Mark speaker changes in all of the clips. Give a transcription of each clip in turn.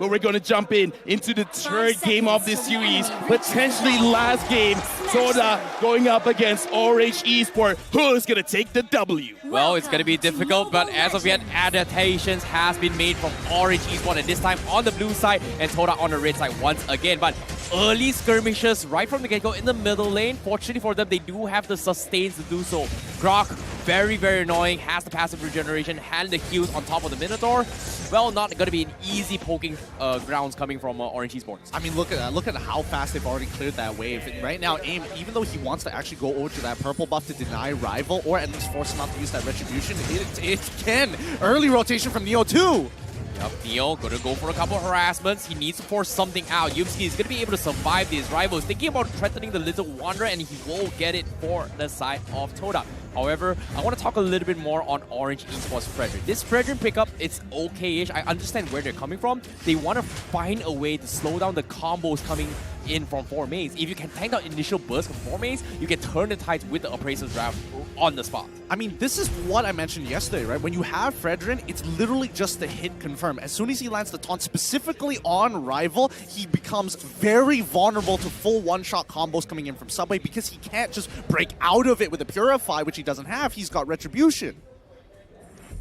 Speaker 1: but we're going to jump into the third game of this series, potentially last game. TODAK going up against Orange Esports. Who's going to take the W?
Speaker 2: Well, it's going to be difficult, but as of yet, adaptations has been made from Orange Esports, and this time on the blue side and TODAK on the red side once again. But early skirmishes right from the get-go in the middle lane. Fortunately for them, they do have the sustains to do so. Grok, very, very annoying, has the passive regeneration and the heals on top of the Minotaur. Well, not going to be an easy poking grounds coming from Orange Esports.
Speaker 3: I mean, look at how fast they've already cleared that wave. And right now, AIM, even though he wants to actually go over to that purple buff to deny Rival, or at least force him not to use that Retribution, it can. Early rotation from Neo too.
Speaker 2: Yep, Neo gonna go for a couple of harassments. He needs to force something out. Yumski is gonna be able to survive these rivals. Thinking about threatening the Little Wanderer, and he will get it for the side of TODAK. However, I want to talk a little bit more on Orange Esports Fredrin. This Fredrin pickup, it's okay-ish. I understand where they're coming from. They want to find a way to slow down the combos coming in from 4 mains. If you can tank out initial burst from 4 mains, you can turn the tides with the Appraiser's Draft on the spot.
Speaker 3: I mean, this is what I mentioned yesterday, right? When you have Fredrin, it's literally just the hit confirm. As soon as he lands the taunt specifically on Rival, he becomes very vulnerable to full one-shot combos coming in from Subway because he can't just break out of it with a Purify, which he doesn't have. He's got Retribution.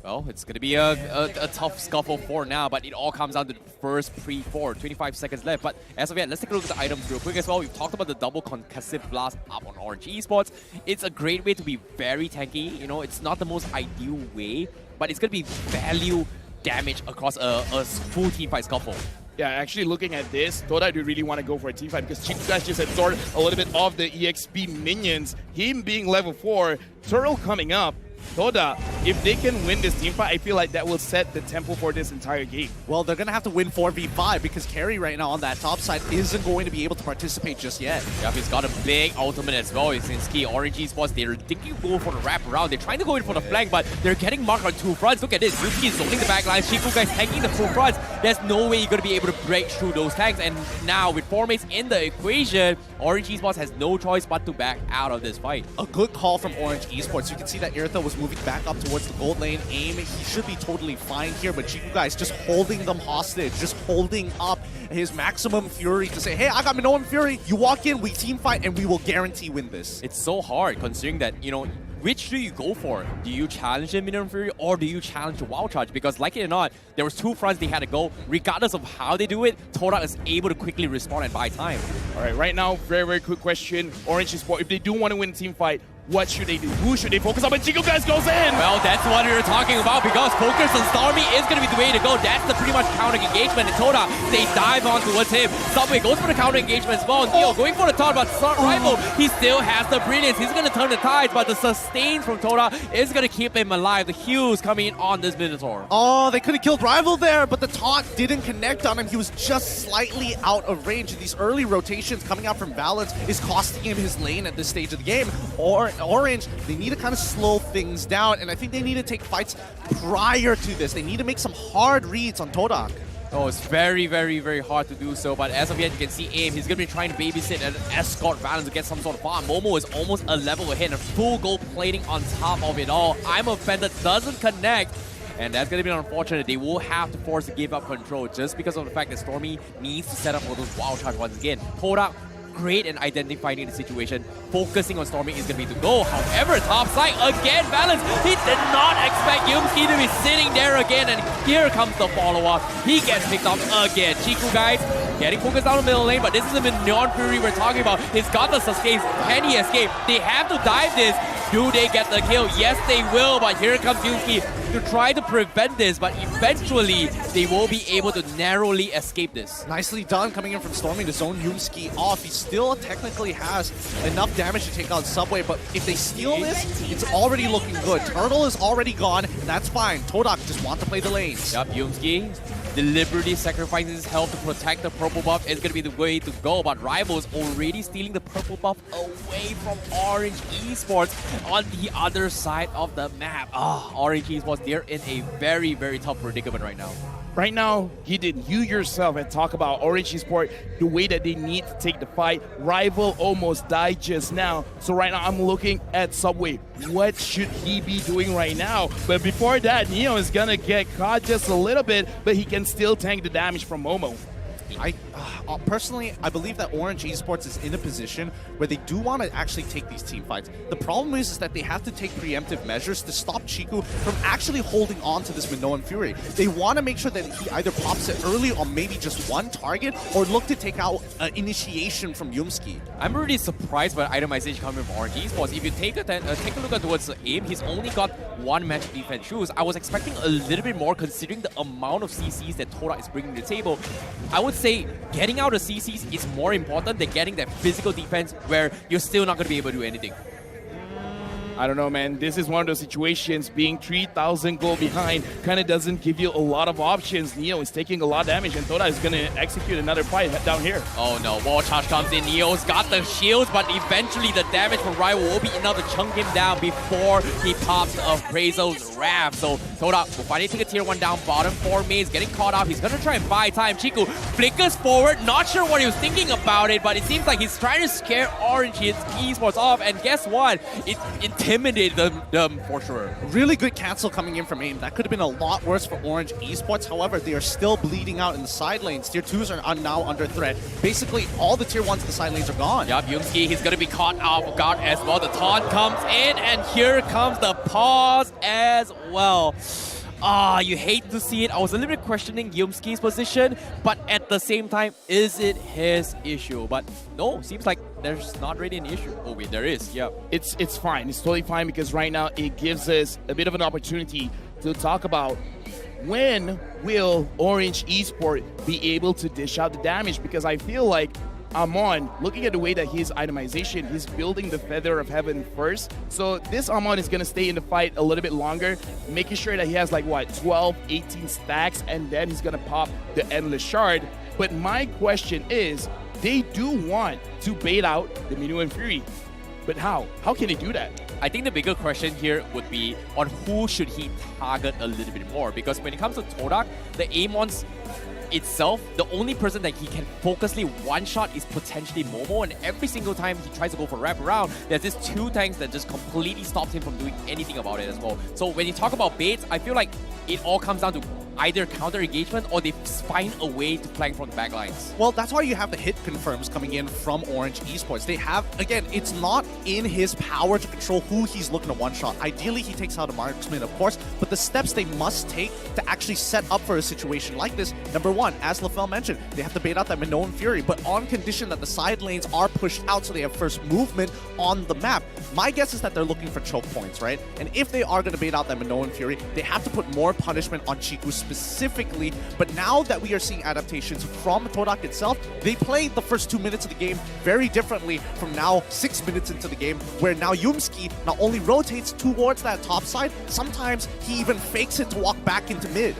Speaker 2: Well, it's going to be a tough scuffle for now, but it all comes down to the first pre-4. 25 seconds left. But as of yet, let's take a look at the items real quick as well. We've talked about the double concussive blast up on Orange Esports. It's a great way to be very tanky. You know, it's not the most ideal way, but it's going to be value damage across a full teamfight scuffle.
Speaker 1: Yeah, actually looking at this, TODAK do really want to go for a teamfight because Chiku just absorbed a little bit of the EXP minions. Him being level 4, Turtle coming up. TODAK, if they can win this teamfight, I feel like that will set the tempo for this entire game.
Speaker 3: Well, they're going to have to win 4v5 because Carry right now on that top side isn't going to be able to participate just yet.
Speaker 2: Yeah, he's got a big ultimate as well. Since key Orange Esports, they're thinking of going for the wrap around. They're trying to go in for the flank, but they're getting marked on 2 fronts. Look at this. Yuki is zoning the back line. Chiku guys tanking the 2 fronts. There's no way you're going to be able to break through those tanks. And now with 4 mates in the equation, Orange Esports has no choice but to back out of this fight.
Speaker 3: A good call from Orange Esports. You can see that Irtha was moving back up towards the gold lane. AIM, he should be totally fine here, but Chiku guys just holding them hostage, just holding up his maximum fury to say, hey, I got Minoan Fury, you walk in, we team fight, and we will guarantee win this.
Speaker 2: It's so hard considering that, you know, which do you go for? Do you challenge the Minoan Fury or do you challenge the Wild Charge? Because like it or not, there was 2 fronts they had to go. Regardless of how they do it, TODAK is able to quickly respond and buy time.
Speaker 1: All right, right now, very, very quick question. Orange Esports, if they do want to win a team fight, what should they do? Who should they focus on? But Chiku guys goes in!
Speaker 2: Well, that's what we were talking about because focus on Stormy is going to be the way to go. That's the pretty much counter engagement. And TODAK, they dive on towards him. Subway goes for the counter engagement as well. Neo going for the taunt, but Rival, he still has the brilliance. He's going to turn the tides, but the sustains from TODAK is going to keep him alive. The heals coming in on this Minotaur.
Speaker 3: Oh, they could have killed Rival there, but the taunt didn't connect on him. He was just slightly out of range. These early rotations coming out from Balance is costing him his lane at this stage of the game. Orange, they need to kind of slow things down, and I think they need to take fights prior to this. They need to make some hard reads on TODAK.
Speaker 2: Oh, it's very, very, very hard to do so, but as of yet, you can see AIM, he's going to be trying to babysit and escort Valens to get some sort of farm. Momo is almost a level ahead and full gold plating on top of it all. I'm offended, doesn't connect, and that's going to be unfortunate. They will have to force to give up control just because of the fact that Stormy needs to set up for those Wild Charge once again. TODAK, great in identifying the situation. Focusing on Stormy is going to be the goal. However, top side again, Balance. He did not expect Yumski to be sitting there again, and here comes the follow-up. He gets picked up again. Chiku guys getting focused down the middle lane, but this is the Minoan Fury we're talking about. He's got the sustains. Can he escape? They have to dive this. Do they get the kill? Yes, they will, but here comes Yumski to try to prevent this, but eventually they will be able to narrowly escape this.
Speaker 3: Nicely done coming in from Stormy to zone Yumski off. He still technically has enough damage to take out Subway, but if they steal this, it's already looking good. Turtle is already gone, and that's fine. TODAK just want to play the lanes.
Speaker 2: Yep, Yumski deliberately sacrificing his health to protect the purple buff is going to be the way to go, but Rival's already stealing the purple buff away from Orange Esports on the other side of the map. Orange Esports, they're in a very, very tough predicament right now.
Speaker 1: Right now, Hidden, you yourself had talked about Orange Esports, the way that they need to take the fight. Rival almost died just now. So right now, I'm looking at Subway. What should he be doing right now? But before that, Neo is going to get caught just a little bit, but he can still tank the damage from Momo.
Speaker 3: Personally, I believe that Orange Esports is in a position where they do want to actually take these team fights. The problem is that they have to take preemptive measures to stop Chiku from actually holding on to this Minoan Fury. They want to make sure that he either pops it early on maybe just one target, or look to take out initiation from Yumski.
Speaker 2: I'm really surprised by the itemization coming from Orange Esports. If you take a look at towards the aim, he's only got one match defense shoes. I was expecting a little bit more considering the amount of CCs that TODAK is bringing to the table. I would say getting out of CCs is more important than getting that physical defense where you're still not going to be able to do anything.
Speaker 1: I don't know, man. This is one of those situations. Being 3,000 gold behind kind of doesn't give you a lot of options. Neo is taking a lot of damage, and TODAK is going to execute another fight down here.
Speaker 2: Oh no, wall charge comes in. Neo's got the shields, but eventually the damage from Rival will be enough to chunk him down before he pops Appraisal's Wrath. So TODAK will finally take a tier 1 down bottom. 4 mains getting caught up. He's going to try and buy time. Chiku flickers forward. Not sure what he was thinking about it, but it seems like he's trying to scare Orange Esports off. And guess what? It intimidated them for sure.
Speaker 3: Really good cancel coming in from AIM. That could have been a lot worse for Orange Esports. However, they are still bleeding out in the side lanes. Tier 2s are now under threat. Basically, all the Tier 1s in the side lanes are gone.
Speaker 2: Yup, Yumski, he's going to be caught off guard as well. The taunt comes in, and here comes the pause as well. You hate to see it. I was a little bit questioning Yumski's position, but at the same time, is it his issue? But no, seems like there's not really an issue. Oh wait, there is. Yeah,
Speaker 1: it's fine. It's totally fine because right now it gives us a bit of an opportunity to talk about when will Orange Esports be able to dish out the damage, because I feel like Amon, looking at the way that his itemization, he's building the Feather of Heaven first. So this Amon is going to stay in the fight a little bit longer, making sure that he has like, what, 12, 18 stacks, and then he's going to pop the Endless Shard. But my question is, they do want to bait out the Minoan Fury. But how? How can they do that?
Speaker 2: I think the bigger question here would be on who should he target a little bit more, because when it comes to TODAK, the Amons itself, the only person that he can focusedly one-shot is potentially Momo, and every single time he tries to go for wraparound, there's this 2 tanks that just completely stops him from doing anything about it as well. So when you talk about baits, I feel like it all comes down to either counter engagement or they find a way to flank from the back lines.
Speaker 3: Well, that's why you have the hit confirms coming in from Orange Esports. They have, again, it's not in his power to control who he's looking to one-shot. Ideally, he takes out a marksman, of course, but the steps they must take to actually set up for a situation like this, number 1, as LaFell mentioned, they have to bait out that Minoan Fury, but on condition that the side lanes are pushed out so they have first movement on the map. My guess is that they're looking for choke points, right? And if they are going to bait out that Minoan Fury, they have to put more punishment on Chiku specifically. But now that we are seeing adaptations from TODAK itself, they played the first 2 minutes of the game very differently from now 6 minutes into the game, where now Yumski not only rotates towards that top side, sometimes he even fakes it to walk back into mid.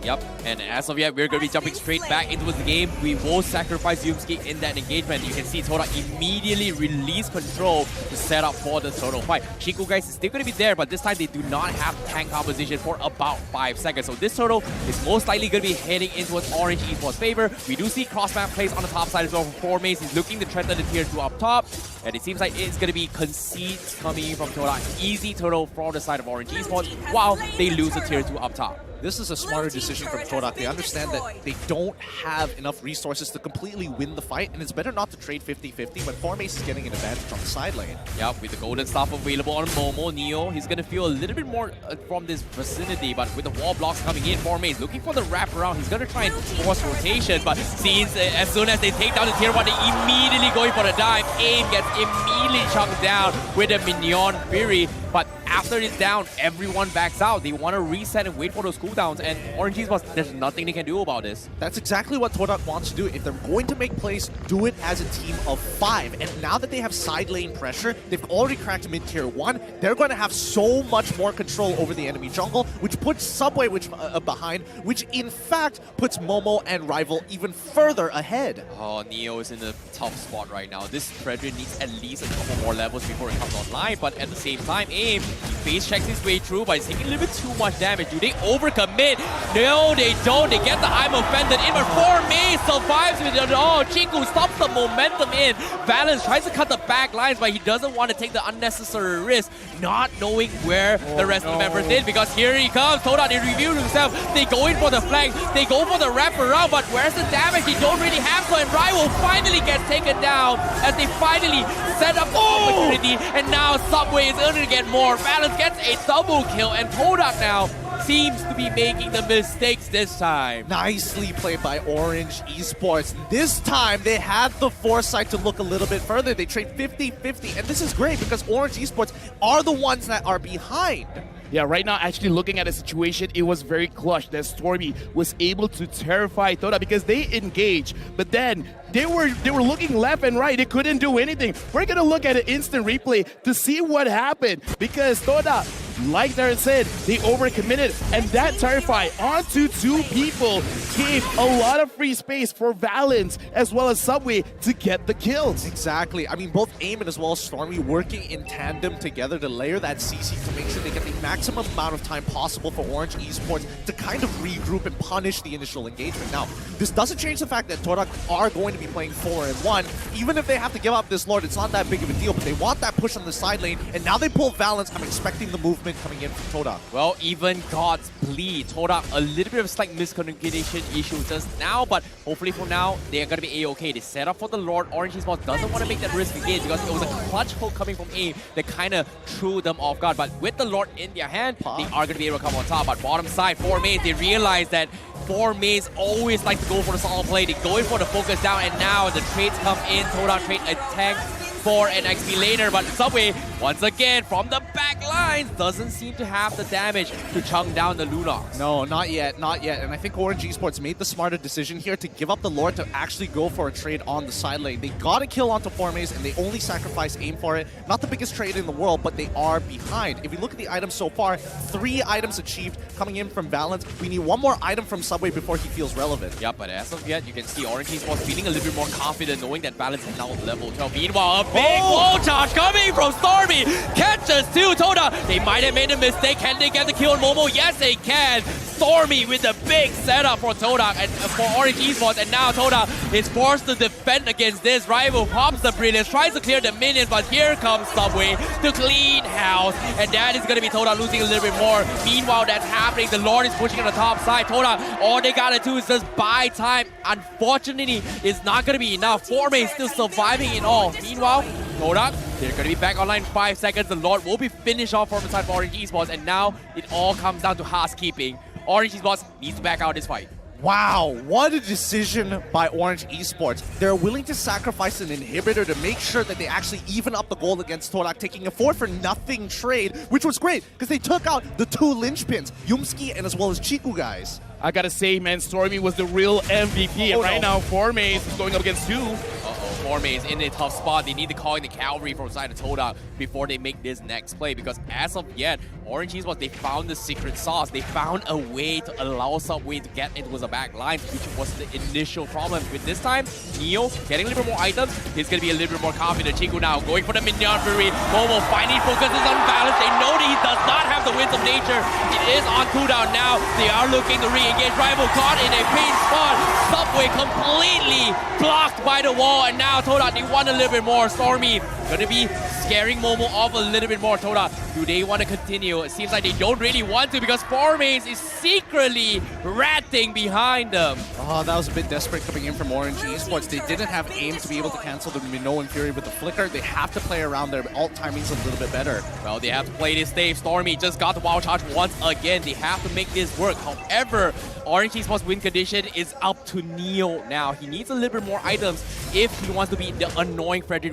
Speaker 2: Yep, and as of yet, we're going to be jumping straight back into the game. We will sacrifice Yumski in that engagement. You can see TODAK immediately release control to set up for the total fight. Chiku, guys, is still going to be there, but this time they do not have tank composition for about 5 seconds. So this total is most likely going to be heading into Orange Esports' favor. We do see cross-map plays on the top side as well for 4 mains. He's looking to threaten the tier 2 up top. And it seems like it's going to be concedes coming from TODAK. Easy total from the side of Orange Esports while they lose the tier 2 up top.
Speaker 3: This is a smarter decision from TODAK. They understand that they don't have enough resources to completely win the fight, and it's better not to trade 50-50 when Formace is getting an advantage on the side lane.
Speaker 2: Yep, with the golden staff available on Momo, Neo, he's going to feel a little bit more from this vicinity, but with the wall blocks coming in, Formace looking for the wraparound. He's going to try and force rotation, but seems as soon as they take down the tier 1, they immediately going for the dive. AIM gets immediately chunked down with a Minion Fury, but after it's down, everyone backs out. They want to reset and wait for those cooldowns, and Orange Esports, there's nothing they can do about this.
Speaker 3: That's exactly what TODAK wants to do. If they're going to make plays, do it as a team of 5. And now that they have side lane pressure, they've already cracked mid-tier 1, they're going to have so much more control over the enemy jungle, which puts Subway behind, which in fact puts Momo and Rival even further ahead.
Speaker 2: Oh, Neo is in a tough spot right now. This Frederick needs at least a couple more levels before it comes online, but at the same time, AIM base checks his way through, but he's taking a little bit too much damage. Do they overcommit? No, they don't. They get the I'm offended in, but 4Maze survives with it. Oh, Chiku stops the momentum in. Valens tries to cut the back lines, but he doesn't want to take the unnecessary risk, not knowing where the rest of the members did, because here he comes. TODAK, they reveal himself. They go in for the flank. They go for the wraparound, but where's the damage? They don't really have so, and Rival finally gets taken down as they finally set up the opportunity, and now Subway is going to get more. Valens gets a double kill, and TODAK now seems to be making the mistakes this time.
Speaker 3: Nicely played by Orange Esports. This time, they had the foresight to look a little bit further. They trade 50-50, and this is great because Orange Esports are the ones that are behind.
Speaker 1: Yeah, right now, actually looking at the situation, it was very clutch that Stormy was able to terrify TODAK because they engaged, but then they were looking left and right. They couldn't do anything. We're gonna look at an instant replay to see what happened because TODAK, like Darren said, they overcommitted, and that terrify onto two people gave a lot of free space for Valens as well as Subway to get the kills.
Speaker 3: Exactly. I mean, both Eamon as well as Stormy working in tandem together to layer that CC to make sure they get the maximum amount of time possible for Orange Esports to kind of regroup and punish the initial engagement. Now, this doesn't change the fact that TODAK are going to be playing 4-1. Even if they have to give up this Lord, it's not that big of a deal, but they want that push on the side lane, and now they pull Valens. I'm expecting the movement coming in from TODAK.
Speaker 2: Well, even God's bleed. TODAK, a little bit of a slight miscommunication issue just now, but hopefully for now, they are going to be A-okay. They set up for the Lord. Orange Esports doesn't want to make that risk again because it was a clutch hook coming from A that kind of threw them off guard. But with the Lord in their hand, they are going to be able to come on top. But bottom side, 4Maze, they realize that 4Maze always like to go for the solid play. They go in for the focus down, and now the trades come in. TODAK trade a tank for an XP laner, but Subway, once again, from the back lines, doesn't seem to have the damage to chunk down the Lunox.
Speaker 3: No, not yet, not yet. And I think Orange Esports made the smarter decision here to give up the Lord to actually go for a trade on the side lane. They got a kill onto 4Maze, and they only sacrificed aim for it. Not the biggest trade in the world, but they are behind. If you look at the items so far, 3 items achieved coming in from Valens. We need 1 more item from Subway before he feels relevant.
Speaker 2: Yeah, but as of yet, you can see Orange Esports feeling a little bit more confident knowing that Valens is now level 12. Meanwhile, a big wall charge coming from Stormy. Catches too, TODAK. They might have made a mistake. Can they get the kill on Momo? Yes, they can. Stormy with a big setup for TODAK and for Orange Esports, and now TODAK is forced to defend against this. Rival pops the Brilliance, tries to clear the minions, but here comes Subway to clean house, and that is going to be TODAK losing a little bit more. Meanwhile, that's happening. The Lord is pushing on the top side. TODAK, all they gotta do is just buy time. Unfortunately, it's not going to be enough. 4Maze still surviving in all. Meanwhile, TODAK, they're going to be back online in 5 seconds. The Lord will be finished off from the side of Orange Esports, and now it all comes down to housekeeping. Orange Esports needs to back out this fight.
Speaker 3: Wow, what a decision by Orange Esports. They're willing to sacrifice an inhibitor to make sure that they actually even up the goal against TODAK, taking a 4-for-nothing trade, which was great because they took out the 2 linchpins, Yumski and as well as Chiku guys.
Speaker 1: I gotta say, man, Stormy was the real MVP, and right now 4Maze is going up against 2.
Speaker 2: 4Maze in a tough spot. They need to call in the cavalry from side of TODAK before they make this next play, because as of yet, Orange Esports, they found the secret sauce. They found a way to allow Subway to get into the back line, which was the initial problem. With this time, Neo getting a little bit more items, he's going to be a little bit more confident. Chiku now going for the minion fury. Momo finally focuses on balance. They know that he does not have the winds of nature. It is on cooldown now. They are looking to re-engage. Rival caught in a pain spot. Subway completely blocked by the wall, and now TODAK, they want a little bit more. Stormy going to be scaring Momo off a little bit more. TODAK, do they want to continue? It seems like they don't really want to, because 4Maze is secretly ratting behind them.
Speaker 3: Oh, that was a bit desperate coming in from Orange Esports. They didn't have aim to be able to cancel the Minoan Fury with the flicker. They have to play around their alt timings a little bit better.
Speaker 2: Well, they have to play this safe. Stormy just got the wild charge once again. They have to make this work. However, Orange Esports win condition is up to Neo now. He needs a little bit more items if he wants to be the annoying Freddy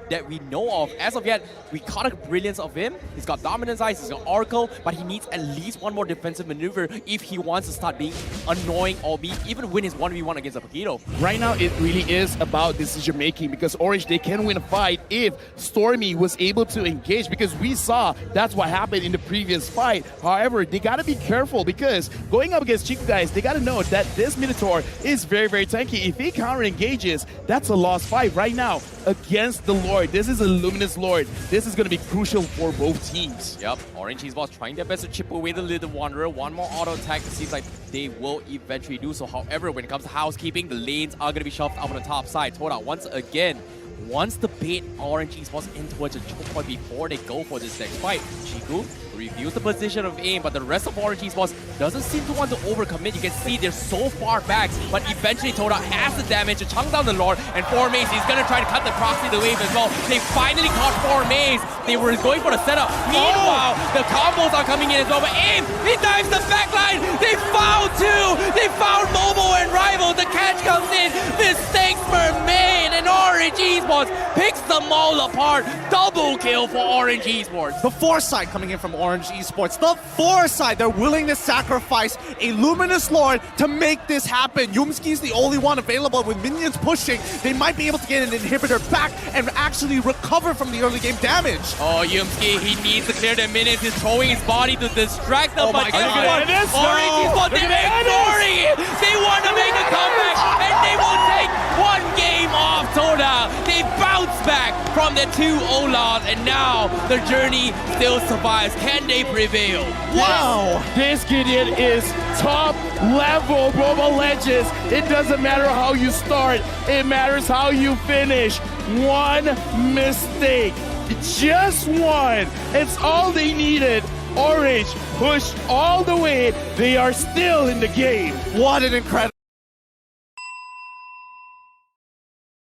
Speaker 2: that we know of. As of yet, we caught a brilliance of him. He's got Dominance Eyes, he's got Oracle, but he needs at least 1 more defensive maneuver if he wants to start being annoying or even win his 1v1 against a Paquito.
Speaker 1: Right now, it really is about decision making, because Orange, they can win a fight if Stormy was able to engage, because we saw that's what happened in the previous fight. However, they got to be careful, because going up against Chiku guys, they got to know that this Minotaur is very, very tanky. If he counter engages, that's a lost fight right now against the Lord. This is a Luminous Lord. This is going to be crucial for both teams.
Speaker 2: Yep, Orange Esports trying their best to chip away the Little Wanderer. One more auto attack. It seems like they will eventually do so. However, when it comes to housekeeping, the lanes are going to be shoved up on the top side. TODAK, once again, wants to bait Orange Esports in towards a choke point before they go for this next fight. Chiku reviews the position of aim, but the rest of Orange Esports doesn't seem to want to overcommit. You can see they're so far back, but eventually TODAK has the damage to chunk down the Lord, and 4Maze, he's gonna try to cut the proxy the wave as well. They finally caught 4Maze. They were going for the setup. Meanwhile, the combos are coming in as well, but aim, he dives the backline. They found two. They found Momo and Rival. The catch comes in. Mistakes were made, and Orange Esports picks them all apart. Double kill for Orange Esports.
Speaker 3: The foresight coming in from Orange Esports. The foresight. They're willing to sacrifice a Luminous Lord to make this happen. Yumski's the only one available with minions pushing. They might be able to get an inhibitor back and actually recover from the early game damage.
Speaker 2: Oh, Yumski, he needs to clear the minutes. He's throwing his body to distract them, but guess what? Orange Esports, they're ignoring it. They want to make a comeback, and they will take one game off TODAK. They bounce back from their 2-0 loss, and now the journey still survives. Can they prevail?
Speaker 3: Wow.
Speaker 1: This Gideon is top level Mobile Legends. It doesn't matter how you start, it matters how you finish. One mistake, just one. It's all they needed. Orange pushed all the way. They are still in the game.
Speaker 3: What an incredible